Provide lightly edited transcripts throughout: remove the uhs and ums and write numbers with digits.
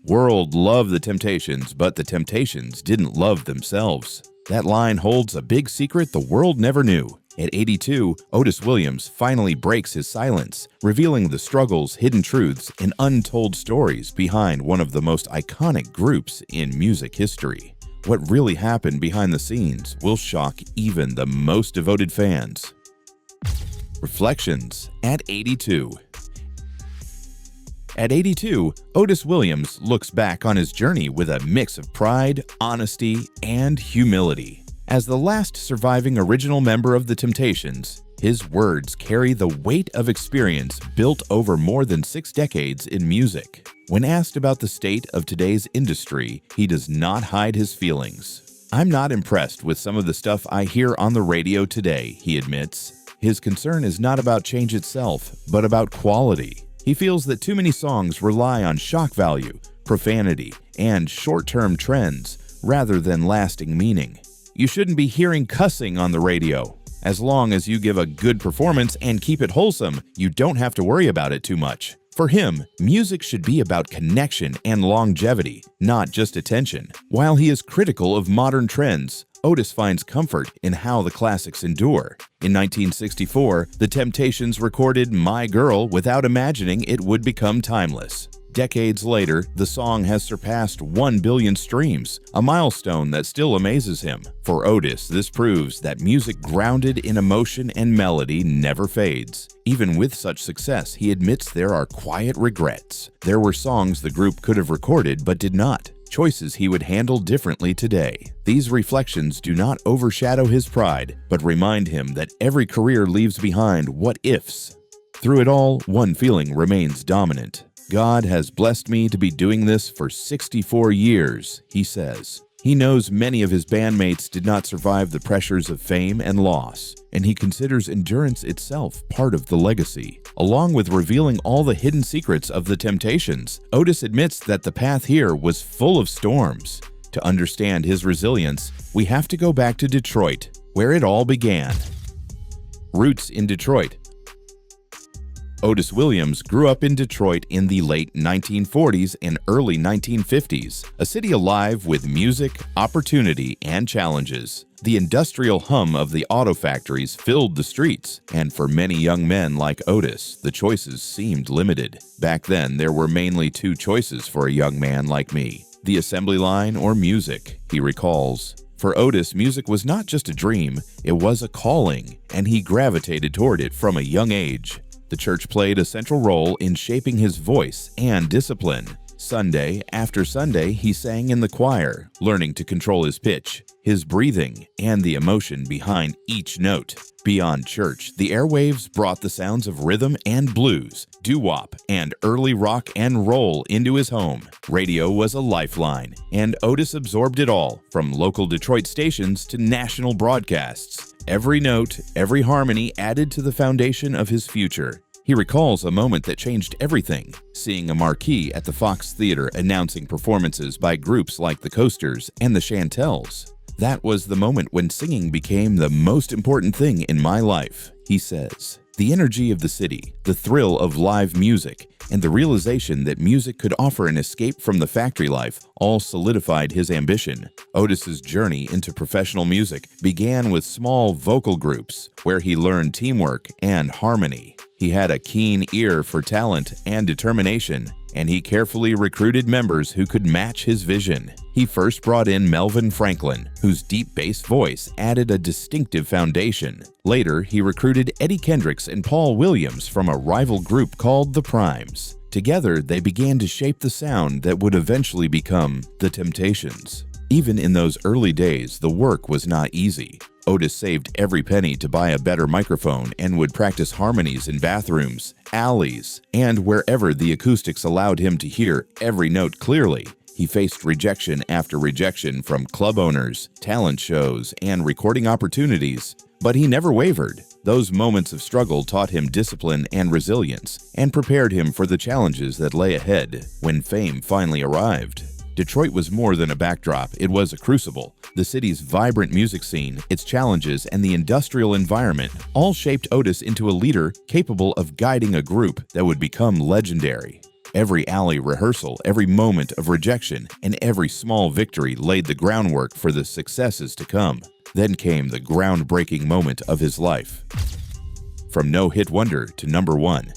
World loved the Temptations, but the Temptations didn't love themselves. That line holds a big secret the world never knew. At 82, Otis Williams finally breaks his silence, revealing the struggles, hidden truths, and untold stories behind one of the most iconic groups in music history. What really happened behind the scenes will shock even the most devoted fans. Reflections at 82. At 82, Otis Williams looks back on his journey with a mix of pride, honesty, and humility. As the last surviving original member of the Temptations, his words carry the weight of experience built over more than 6 decades in music. When asked about the state of today's industry, he does not hide his feelings. "I'm not impressed with some of the stuff I hear on the radio today," he admits. His concern is not about change itself, but about quality. He feels that too many songs rely on shock value, profanity, and short-term trends rather than lasting meaning. "You shouldn't be hearing cussing on the radio. As long as you give a good performance and keep it wholesome, you don't have to worry about it too much." For him, music should be about connection and longevity, not just attention. While he is critical of modern trends, Otis finds comfort in how the classics endure. In 1964, the Temptations recorded My Girl without imagining it would become timeless. Decades later, the song has surpassed 1 billion streams, a milestone that still amazes him. For Otis, this proves that music grounded in emotion and melody never fades. Even with such success, he admits there are quiet regrets. There were songs the group could have recorded but did not. Choices he would handle differently today. These reflections do not overshadow his pride, but remind him that every career leaves behind what-ifs. Through it all, one feeling remains dominant. "God has blessed me to be doing this for 64 years, he says. He knows many of his bandmates did not survive the pressures of fame and loss, and he considers endurance itself part of the legacy. Along with revealing all the hidden secrets of the Temptations, Otis admits that the path here was full of storms. To understand his resilience, we have to go back to Detroit, where it all began. Roots in Detroit. Otis Williams grew up in Detroit in the late 1940s and early 1950s, a city alive with music, opportunity, and challenges. The industrial hum of the auto factories filled the streets, and for many young men like Otis, the choices seemed limited. Back then, there were mainly 2 choices for a young man like me: the assembly line or music, he recalls. For Otis, music was not just a dream, it was a calling, and he gravitated toward it from a young age. The church played a central role in shaping his voice and discipline. Sunday after Sunday, he sang in the choir, learning to control his pitch, his breathing, and the emotion behind each note. Beyond church, the airwaves brought the sounds of rhythm and blues, doo-wop, and early rock and roll into his home. Radio was a lifeline, and Otis absorbed it all, from local Detroit stations to national broadcasts. Every note, every harmony added to the foundation of his future. He recalls a moment that changed everything, seeing a marquee at the Fox Theater announcing performances by groups like the Coasters and the Chantels. "That was the moment when singing became the most important thing in my life," he says. The energy of the city, the thrill of live music, and the realization that music could offer an escape from the factory life all solidified his ambition. Otis's journey into professional music began with small vocal groups, where he learned teamwork and harmony. He had a keen ear for talent and determination, and he carefully recruited members who could match his vision. He first brought in Melvin Franklin, whose deep bass voice added a distinctive foundation. Later, he recruited Eddie Kendricks and Paul Williams from a rival group called the Primes. Together, they began to shape the sound that would eventually become the Temptations. Even in those early days, the work was not easy. Otis saved every penny to buy a better microphone and would practice harmonies in bathrooms, alleys, and wherever the acoustics allowed him to hear every note clearly. He faced rejection after rejection from club owners, talent shows, and recording opportunities, but he never wavered. Those moments of struggle taught him discipline and resilience, and prepared him for the challenges that lay ahead when fame finally arrived. Detroit was more than a backdrop, it was a crucible. The city's vibrant music scene, its challenges, and the industrial environment all shaped Otis into a leader capable of guiding a group that would become legendary. Every alley rehearsal, every moment of rejection, and every small victory laid the groundwork for the successes to come. Then came the groundbreaking moment of his life. From no-hit wonder to #1.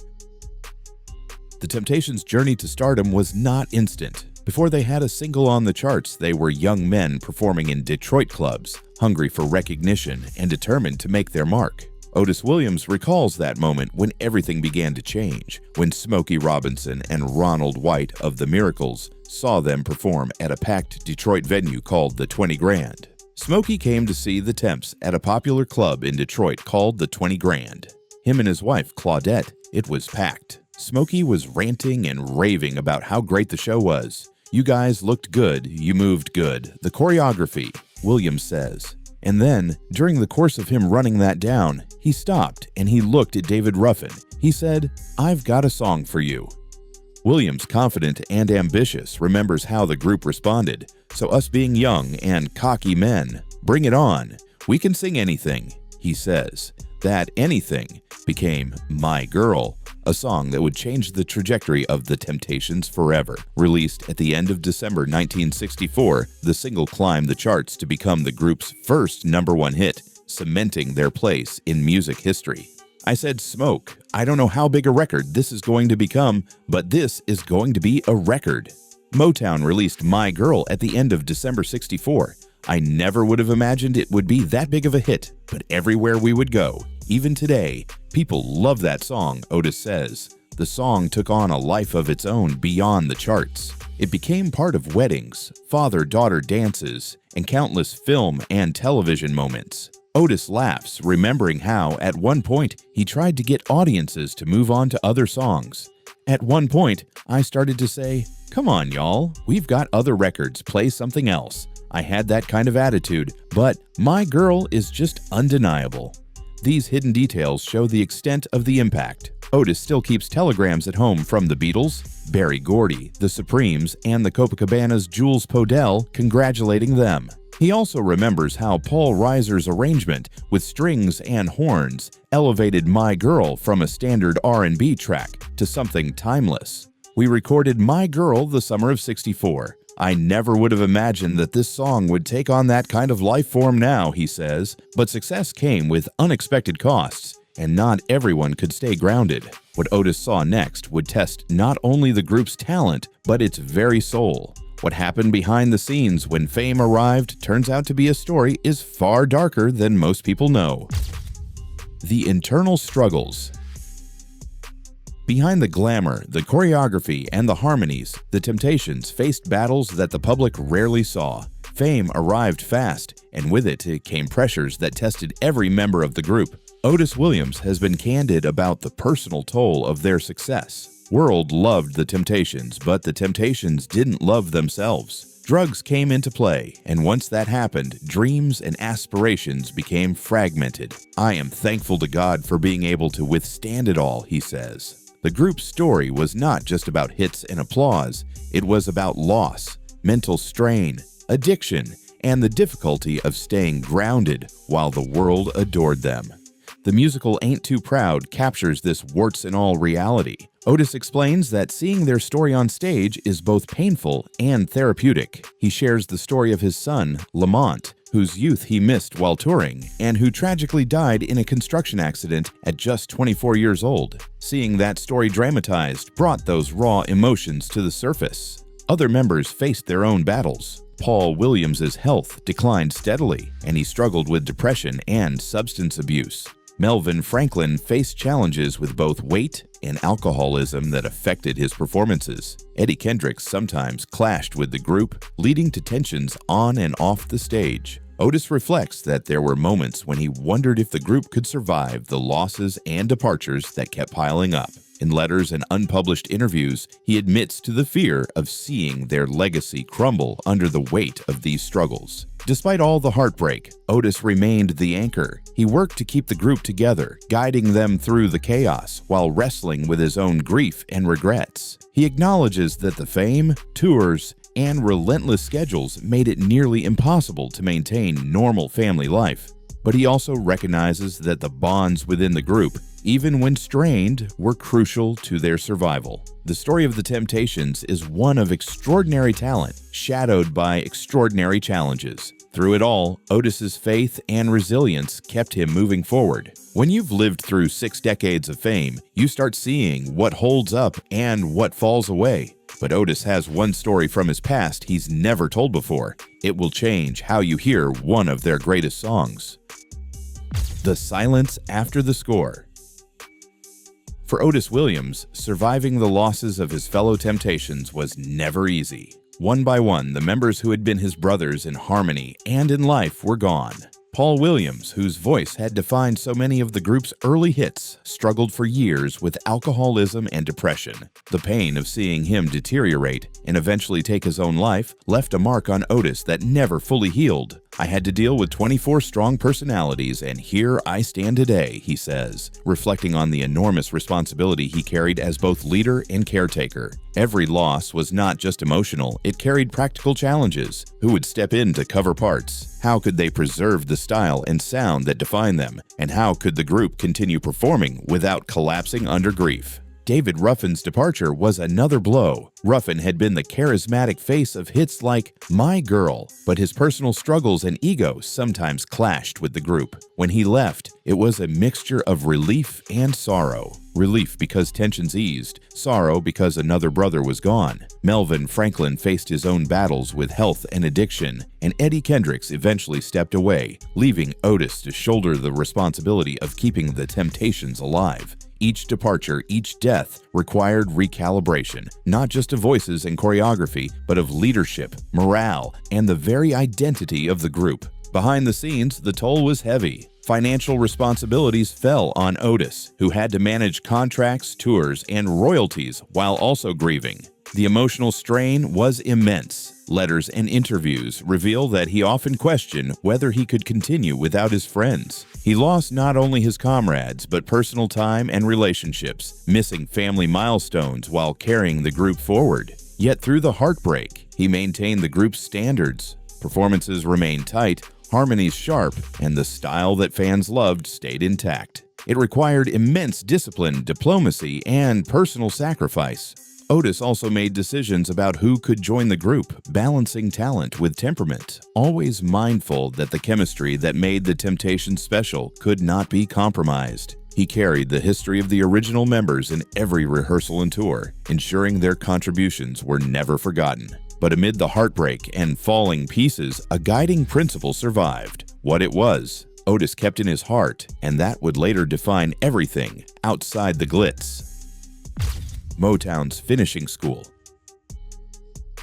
The Temptations' journey to stardom was not instant. Before they had a single on the charts, they were young men performing in Detroit clubs, hungry for recognition and determined to make their mark. Otis Williams recalls that moment when everything began to change, when Smokey Robinson and Ronald White of the Miracles saw them perform at a packed Detroit venue called the 20 Grand. Smokey came to see the Temps at a popular club in Detroit called the 20 Grand. Him and his wife, Claudette, it was packed. Smokey was ranting and raving about how great the show was. "You guys looked good, you moved good, the choreography," Williams says. And then, during the course of him running that down, he stopped and he looked at David Ruffin. He said, "I've got a song for you." Williams, confident and ambitious, remembers how the group responded. "So us being young and cocky men, bring it on. We can sing anything," he says. That anything became My Girl, a song that would change the trajectory of the Temptations forever. Released at the end of December 1964, the single climbed the charts to become the group's first #1 hit, cementing their place in music history. I said, "Smoke, I don't know how big a record this is going to become, but this is going to be a record." Motown released My Girl at the end of December 64. I never would have imagined it would be that big of a hit, but everywhere we would go, even today, people love that song, Otis says. The song took on a life of its own beyond the charts. It became part of weddings, father-daughter dances, and countless film and television moments. Otis laughs, remembering how, at one point, he tried to get audiences to move on to other songs. "At one point, I started to say, 'Come on, y'all, we've got other records, play something else.' I had that kind of attitude, but My Girl is just undeniable." These hidden details show the extent of the impact. Otis still keeps telegrams at home from the Beatles, Berry Gordy, the Supremes, and the Copacabana's Jules Podell congratulating them. He also remembers how Paul Reiser's arrangement with strings and horns elevated My Girl from a standard R&B track to something timeless. "We recorded My Girl the summer of '64. I never would have imagined that this song would take on that kind of life form now," he says, but success came with unexpected costs, and not everyone could stay grounded. What Otis saw next would test not only the group's talent, but its very soul. What happened behind the scenes when fame arrived turns out to be a story is far darker than most people know. The internal struggles. Behind the glamour, the choreography, and the harmonies, the Temptations faced battles that the public rarely saw. Fame arrived fast, and with it came pressures that tested every member of the group. Otis Williams has been candid about the personal toll of their success. World loved the Temptations, but the Temptations didn't love themselves. Drugs came into play, and once that happened, dreams and aspirations became fragmented. "I am thankful to God for being able to withstand it all," he says. The group's story was not just about hits and applause, it was about loss, mental strain, addiction, and the difficulty of staying grounded while the world adored them. The musical Ain't Too Proud captures this warts-and-all reality. Otis explains that seeing their story on stage is both painful and therapeutic. He shares the story of his son, Lamont, whose youth he missed while touring, and who tragically died in a construction accident at just 24 years old. Seeing that story dramatized brought those raw emotions to the surface. Other members faced their own battles. Paul Williams' health declined steadily, and he struggled with depression and substance abuse. Melvin Franklin faced challenges with both weight and alcoholism that affected his performances. Eddie Kendricks sometimes clashed with the group, leading to tensions on and off the stage. Otis reflects that there were moments when he wondered if the group could survive the losses and departures that kept piling up. In letters and unpublished interviews, he admits to the fear of seeing their legacy crumble under the weight of these struggles. Despite all the heartbreak, Otis remained the anchor. He worked to keep the group together, guiding them through the chaos while wrestling with his own grief and regrets. He acknowledges that the fame, tours, and relentless schedules made it nearly impossible to maintain normal family life. But he also recognizes that the bonds within the group even when strained, were crucial to their survival. The story of the Temptations is one of extraordinary talent, shadowed by extraordinary challenges. Through it all, Otis's faith and resilience kept him moving forward. When you've lived through 6 decades of fame, you start seeing what holds up and what falls away. But Otis has one story from his past he's never told before. It will change how you hear one of their greatest songs. The silence after the score. For Otis Williams, surviving the losses of his fellow Temptations was never easy. One by one, the members who had been his brothers in harmony and in life were gone. Paul Williams, whose voice had defined so many of the group's early hits, struggled for years with alcoholism and depression. The pain of seeing him deteriorate and eventually take his own life left a mark on Otis that never fully healed. "I had to deal with 24 strong personalities, and here I stand today," he says, reflecting on the enormous responsibility he carried as both leader and caretaker. Every loss was not just emotional, it carried practical challenges. Who would step in to cover parts? How could they preserve the style and sound that defined them? And how could the group continue performing without collapsing under grief? David Ruffin's departure was another blow. Ruffin had been the charismatic face of hits like My Girl, but his personal struggles and ego sometimes clashed with the group. When he left, it was a mixture of relief and sorrow. Relief because tensions eased, sorrow because another brother was gone. Melvin Franklin faced his own battles with health and addiction, and Eddie Kendricks eventually stepped away, leaving Otis to shoulder the responsibility of keeping the Temptations alive. Each departure, each death, required recalibration, not just of voices and choreography, but of leadership, morale, and the very identity of the group. Behind the scenes, the toll was heavy. Financial responsibilities fell on Otis, who had to manage contracts, tours, and royalties while also grieving. The emotional strain was immense. Letters and interviews reveal that he often questioned whether he could continue without his friends. He lost not only his comrades, but personal time and relationships, missing family milestones while carrying the group forward. Yet through the heartbreak, he maintained the group's standards. Performances remained tight, harmonies sharp, and the style that fans loved stayed intact. It required immense discipline, diplomacy, and personal sacrifice. Otis also made decisions about who could join the group, balancing talent with temperament, always mindful that the chemistry that made the Temptations special could not be compromised. He carried the history of the original members in every rehearsal and tour, ensuring their contributions were never forgotten. But amid the heartbreak and falling pieces, a guiding principle survived. What it was, Otis kept in his heart, and that would later define everything outside the glitz. Motown's finishing school.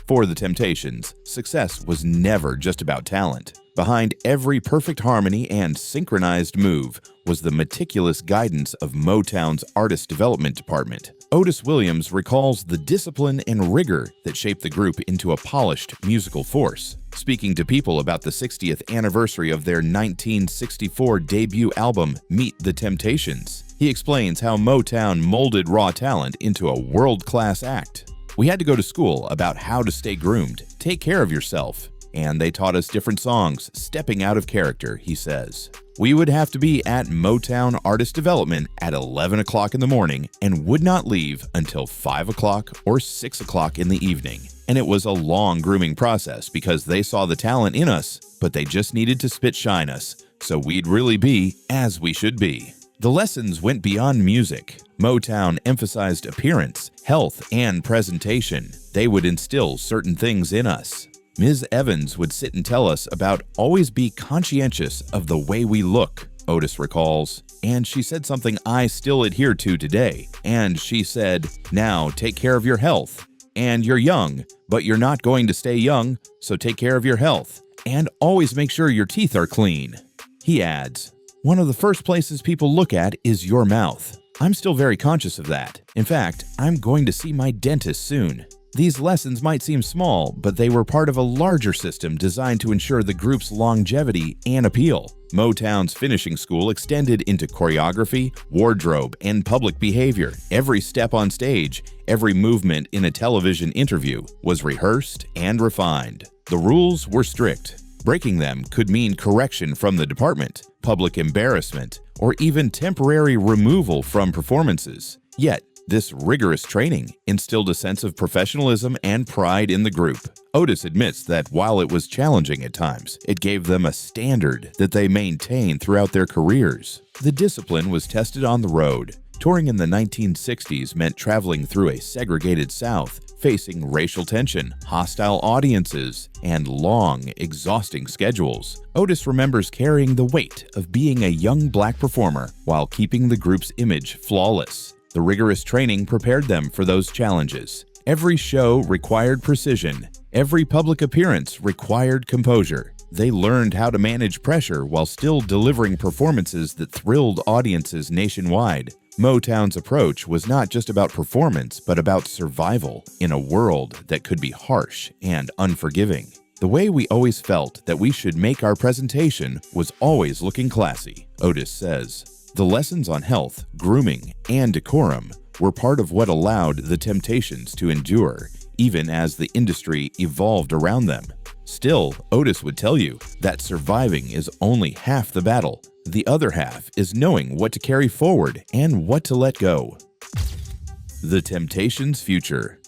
For the Temptations, success was never just about talent. Behind every perfect harmony and synchronized move was the meticulous guidance of Motown's artist development department. Otis Williams recalls the discipline and rigor that shaped the group into a polished musical force. Speaking to People about the 60th anniversary of their 1964 debut album, Meet the Temptations, he explains how Motown molded raw talent into a world-class act. "We had to go to school about how to stay groomed, take care of yourself, and they taught us different songs, stepping out of character," he says. "We would have to be at Motown Artist Development at 11 o'clock in the morning and would not leave until 5 o'clock or 6 o'clock in the evening. And it was a long grooming process because they saw the talent in us, but they just needed to spit shine us, so we'd really be as we should be." The lessons went beyond music. Motown emphasized appearance, health, and presentation. They would instill certain things in us. Ms. Evans would sit and tell us about always be conscientious of the way we look, Otis recalls. And she said something I still adhere to today. And she said, "Now take care of your health. And you're young, but you're not going to stay young, so take care of your health. And always make sure your teeth are clean." He adds, "One of the first places people look at is your mouth. I'm still very conscious of that. In fact, I'm going to see my dentist soon." These lessons might seem small, but they were part of a larger system designed to ensure the group's longevity and appeal. Motown's finishing school extended into choreography, wardrobe, and public behavior. Every step on stage, every movement in a television interview was rehearsed and refined. The rules were strict. Breaking them could mean correction from the department, public embarrassment, or even temporary removal from performances. Yet, this rigorous training instilled a sense of professionalism and pride in the group. Otis admits that while it was challenging at times, it gave them a standard that they maintained throughout their careers. The discipline was tested on the road. Touring in the 1960s meant traveling through a segregated South, facing racial tension, hostile audiences, and long, exhausting schedules. Otis remembers carrying the weight of being a young black performer while keeping the group's image flawless. The rigorous training prepared them for those challenges. Every show required precision. Every public appearance required composure. They learned how to manage pressure while still delivering performances that thrilled audiences nationwide. Motown's approach was not just about performance, but about survival in a world that could be harsh and unforgiving. The way we always felt that we should make our presentation was always looking classy, Otis says. The lessons on health, grooming, and decorum were part of what allowed the Temptations to endure, even as the industry evolved around them. Still, Otis would tell you that surviving is only half the battle. The other half is knowing what to carry forward and what to let go. The Temptations' future.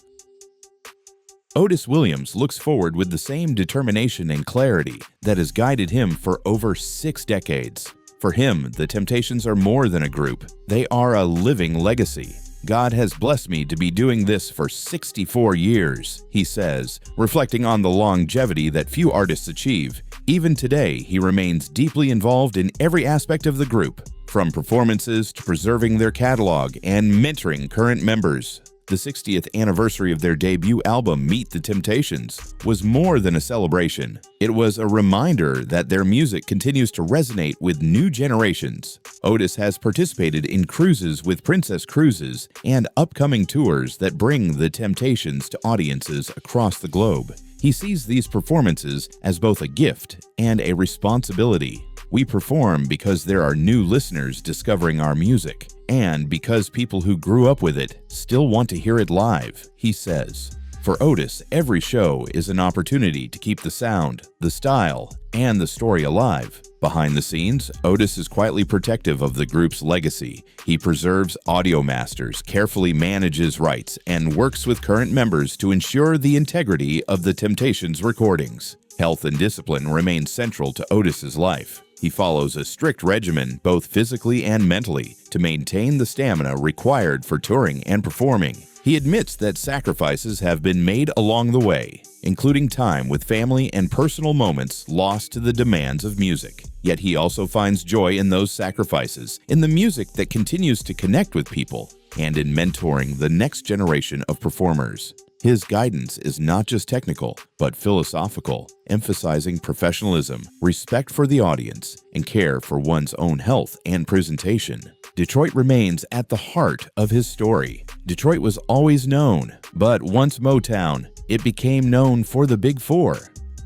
Otis Williams looks forward with the same determination and clarity that has guided him for over 6 decades. For him, the Temptations are more than a group. They are a living legacy. God has blessed me to be doing this for 64 years, he says, reflecting on the longevity that few artists achieve. Even today, he remains deeply involved in every aspect of the group, from performances to preserving their catalog and mentoring current members. The 60th anniversary of their debut album, Meet the Temptations, was more than a celebration. It was a reminder that their music continues to resonate with new generations. Otis has participated in cruises with Princess Cruises and upcoming tours that bring the Temptations to audiences across the globe. He sees these performances as both a gift and a responsibility. We perform because there are new listeners discovering our music, and because people who grew up with it still want to hear it live, he says. For Otis, every show is an opportunity to keep the sound, the style, and the story alive. Behind the scenes, Otis is quietly protective of the group's legacy. He preserves audio masters, carefully manages rights, and works with current members to ensure the integrity of the Temptations recordings. Health and discipline remain central to Otis's life. He follows a strict regimen, both physically and mentally, to maintain the stamina required for touring and performing. He admits that sacrifices have been made along the way, including time with family and personal moments lost to the demands of music. Yet he also finds joy in those sacrifices, in the music that continues to connect with people, and in mentoring the next generation of performers. His guidance is not just technical, but philosophical, emphasizing professionalism, respect for the audience, and care for one's own health and presentation. Detroit remains at the heart of his story. Detroit was always known, but once Motown, it became known for the Big Four.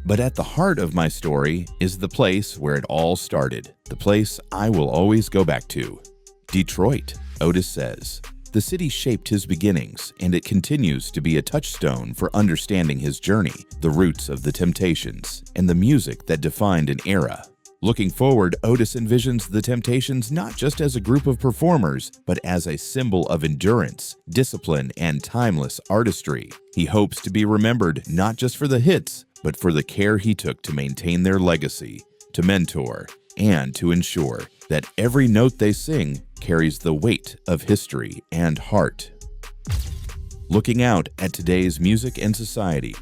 But at the heart of my story is the place where it all started, the place I will always go back to. Detroit, Otis says. The city shaped his beginnings, and it continues to be a touchstone for understanding his journey, the roots of the Temptations, and the music that defined an era. Looking forward, Otis envisions the Temptations not just as a group of performers, but as a symbol of endurance, discipline, and timeless artistry. He hopes to be remembered not just for the hits, but for the care he took to maintain their legacy, to mentor, and to ensure that every note they sing carries the weight of history and heart. Looking out at today's music and society,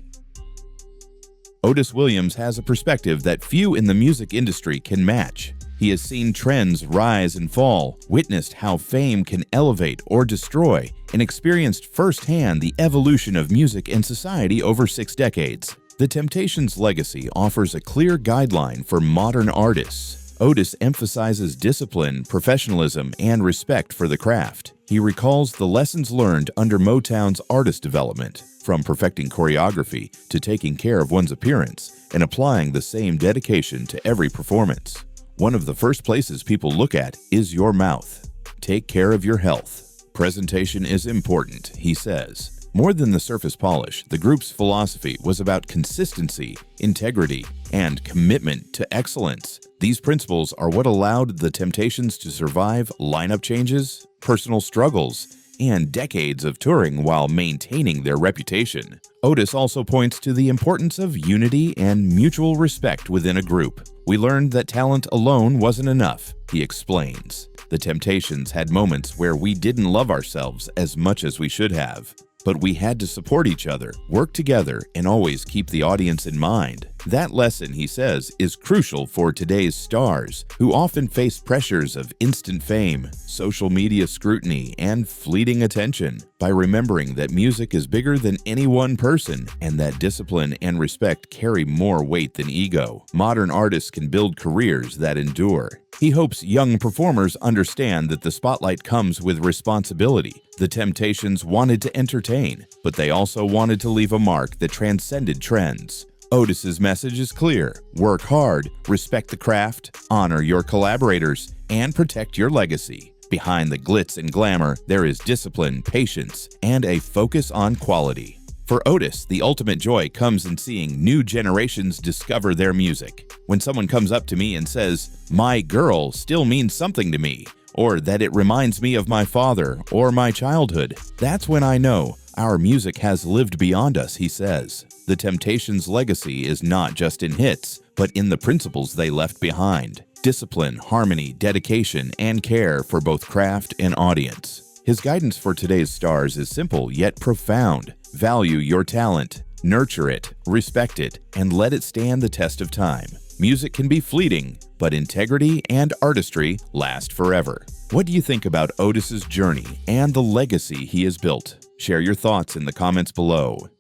Otis Williams has a perspective that few in the music industry can match. He has seen trends rise and fall, witnessed how fame can elevate or destroy, and experienced firsthand the evolution of music and society over 6 decades. The Temptations' legacy offers a clear guideline for modern artists. Otis emphasizes discipline, professionalism, and respect for the craft. He recalls the lessons learned under Motown's artist development, from perfecting choreography to taking care of one's appearance and applying the same dedication to every performance. One of the first places people look at is your mouth. Take care of your health. Presentation is important, he says. More than the surface polish, the group's philosophy was about consistency, integrity, and commitment to excellence. These principles are what allowed the Temptations to survive lineup changes, personal struggles, and decades of touring while maintaining their reputation. Otis also points to the importance of unity and mutual respect within a group. We learned that talent alone wasn't enough, he explains. The Temptations had moments where we didn't love ourselves as much as we should have, but we had to support each other, work together, and always keep the audience in mind. That lesson, he says, is crucial for today's stars, who often face pressures of instant fame, social media scrutiny, and fleeting attention. By remembering that music is bigger than any one person and that discipline and respect carry more weight than ego, modern artists can build careers that endure. He hopes young performers understand that the spotlight comes with responsibility. The Temptations wanted to entertain, but they also wanted to leave a mark that transcended trends. Otis's message is clear: work hard, respect the craft, honor your collaborators, and protect your legacy. Behind the glitz and glamour, there is discipline, patience, and a focus on quality. For Otis, the ultimate joy comes in seeing new generations discover their music. When someone comes up to me and says, "My girl still means something to me," or that it reminds me of my father or my childhood, that's when I know our music has lived beyond us, he says. The Temptations' legacy is not just in hits, but in the principles they left behind: discipline, harmony, dedication, and care for both craft and audience. His guidance for today's stars is simple yet profound. Value your talent, nurture it, respect it, and let it stand the test of time. Music can be fleeting, but integrity and artistry last forever. What do you think about Otis's journey and the legacy he has built? Share your thoughts in the comments below.